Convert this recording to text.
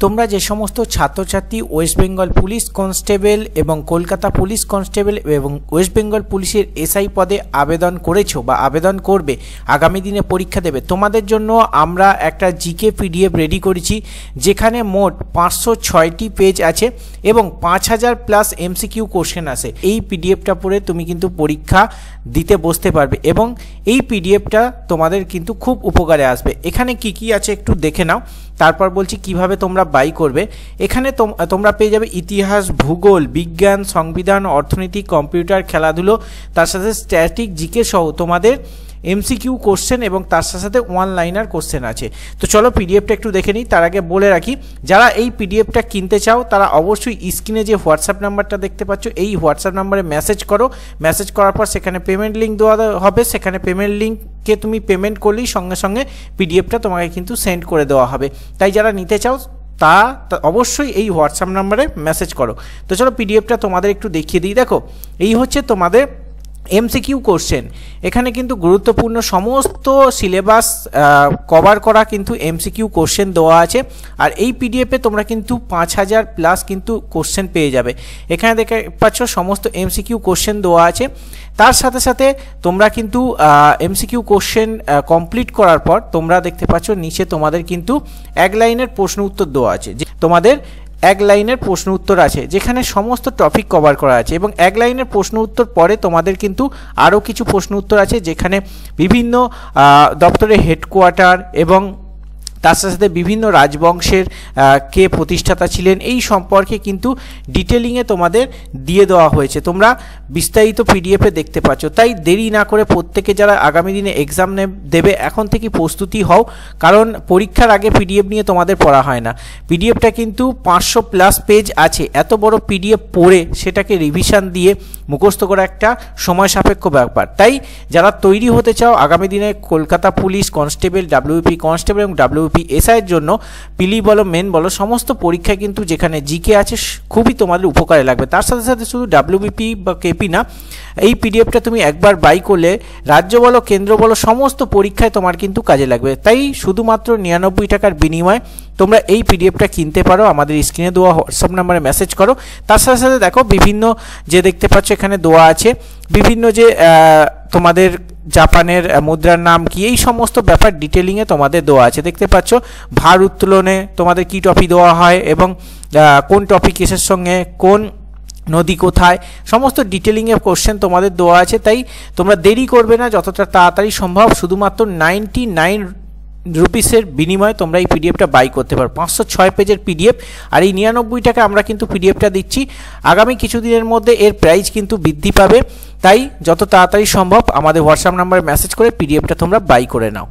তোমরা যে সমস্ত ছাত্রছাত্রী ওয়েস্ট বেঙ্গল পুলিশ কনস্টেবল এবং কলকাতা পুলিশ কনস্টেবল এবং ওয়েস্ট বেঙ্গল পুলিশের এসআই পদে আবেদন করেছো বা আবেদন করবে, আগামী দিনে পরীক্ষা দেবে, তোমাদের জন্য আমরা একটা জিকে পিডিএফ রেডি করেছি, যেখানে মোট 506টি পেজ আছে এবং 5000 প্লাস এমসিকিউ কোশ্চেন আছে। এই পিডিএফটা পড়ে তুমি কিন্তু পরীক্ষা দিতে বসতে পারবে এবং এই পিডিএফটা তোমাদের কিন্তু খুব উপকারে আসবে। এখানে কি কি আছে একটু দেখে নাও, তারপর বলছি কিভাবে তোমরা বাই করবে। এখানে তোমরা পেয়ে যাবে ইতিহাস, ভূগোল, বিজ্ঞান, সংবিধান, অর্থনীতি, কম্পিউটার, খেলাধুলো, তার সাথে স্ট্যাটিক, জিকে সহ তোমাদের এমসিকিউ কোশ্চেন এবং তার সাথে ওয়ান লাইনার কোশ্চেন আছে। তো চলো পিডিএফটা একটু দেখে নিই। তার আগে বলে রাখি, যারা এই পিডিএফটা কিনতে চাও তারা অবশ্যই স্ক্রিনে যে হোয়াটসঅ্যাপ নাম্বারটা দেখতে পাচ্ছ এই হোয়াটসঅ্যাপ নাম্বারে মেসেজ করো। মেসেজ করার পর সেখানে পেমেন্ট লিঙ্ক দেওয়া হবে, সেখানে পেমেন্ট লিঙ্ককে তুমি পেমেন্ট করলেই সঙ্গে সঙ্গে পিডিএফটা তোমাকে কিন্তু সেন্ড করে দেওয়া হবে। তাই যারা নিতে চাও তা অবশ্যই এই হোয়াটসঅ্যাপ নাম্বারে মেসেজ করো। তো চলো পিডিএফটা তোমাদের একটু দেখিয়ে দিই। দেখো, এই হচ্ছে তোমাদের এমসিকিউ কোশ্চেন। এখানে কিন্তু গুরুত্বপূর্ণ সমস্ত সিলেবাস কভার করা কিন্তু এমসিকিউ কোশ্চেন দেওয়া আছে। আর এই পিডিএফে তোমরা কিন্তু 5000 প্লাস কিন্তু কোশ্চেন পেয়ে যাবে। এখানে দেখতে পাচ্ছ সমস্ত এমসিকিউ কোশ্চেন দেওয়া আছে। তার সাথে সাথে তোমরা কিন্তু এমসিকিউ কোশ্চেন কমপ্লিট করার পর তোমরা দেখতে পাচ্ছ নিচে তোমাদের কিন্তু এক লাইনের প্রশ্ন উত্তর দেওয়া আছে। যে তোমাদের এক লাইনের প্রশ্ন উত্তর আছে যেখানে সমস্ত টপিক কভার করা আছে এবং এক লাইনের প্রশ্ন উত্তর পরে তোমাদের কিন্তু আরও কিছু প্রশ্ন উত্তর আছে যেখানে বিভিন্ন দপ্তরের হেডকোয়ার্টার এবং তার সাথে বিভিন্ন রাজবংশের কে প্রতিষ্ঠাতা ছিলেন এই সম্পর্কে কিন্তু ডিটেলিংয়ে তোমাদের দিয়ে দেওয়া হয়েছে। তোমরা বিস্তারিত পিডিএফে দেখতে পাচ্ছ। তাই দেরি না করে প্রত্যেকে যারা আগামী দিনে এক্সাম দেবে এখন থেকে প্রস্তুতি হও, কারণ পরীক্ষার আগে পিডিএফ নিয়ে তোমাদের পড়া হয় না। পিডিএফটা কিন্তু 500 প্লাস পেজ আছে। এত বড় পিডিএফ পড়ে সেটাকে রিভিশন দিয়ে মুখস্থ করা একটা সময় সাপেক্ষ ব্যাপার। তাই যারা তৈরি হতে চাও আগামী দিনে Kolkata police constable, WP constable এবং ডাব্লিউপি এসআইয়ের জন্য পিলি বলো, মেন বলো, সমস্ত পরীক্ষায় কিন্তু যেখানে জিকে আছে খুবই তোমাদের উপকারে লাগবে। তার সাথে সাথে শুধু ডাব্লিউবিপি বা কেপি না, এই পিডিএফটা তুমি একবার বাই করলে রাজ্য বলো, কেন্দ্র বলো, সমস্ত পরীক্ষায় তোমার কিন্তু কাজে লাগবে। তাই শুধুমাত্র 99 টাকার বিনিময়ে তোমরা এই পিডিএফটা কিনতে পারো। আমাদের স্ক্রিনে দেওয়া হোয়াটসঅ্যাপ নাম্বারে মেসেজ করো। তার সাথে সাথে দেখো বিভিন্ন যে দেখতে পাচ্ছ এখানে দেওয়া আছে বিভিন্ন যে তোমাদের জাপানের মুদ্রার নাম কি, এই সমস্ত ব্যাপার ডিটেলিংয়ে তোমাদের দেওয়া আছে। দেখতে পাচ্ছ ভার উত্তোলনে তোমাদের কি টপিক দেওয়া হয় এবং কোন টপিক কেসের সঙ্গে কোন নদী কোথায়, সমস্ত ডিটেলিংয়ে কোশ্চেন তোমাদের দেওয়া আছে। তাই তোমরা দেরি করবে না, যতটা তাড়াতাড়ি সম্ভব শুধুমাত্র 99 রুপিসের বিনিময়ে তোমরা এই পিডিএফটা বাই করতে পারো। 506 পেজের পিডিএফ। আর এই 99 টাকা আমরা কিন্তু পিডিএফটা দিচ্ছি। আগামী কিছুদিনের মধ্যে এর প্রাইস কিন্তু বৃদ্ধি পাবে। তাই যত তাড়াতাড়ি সম্ভব আমাদের হোয়াটসঅ্যাপ নাম্বারে মেসেজ করে পিডিএফটা তোমরা বাই করে নাও।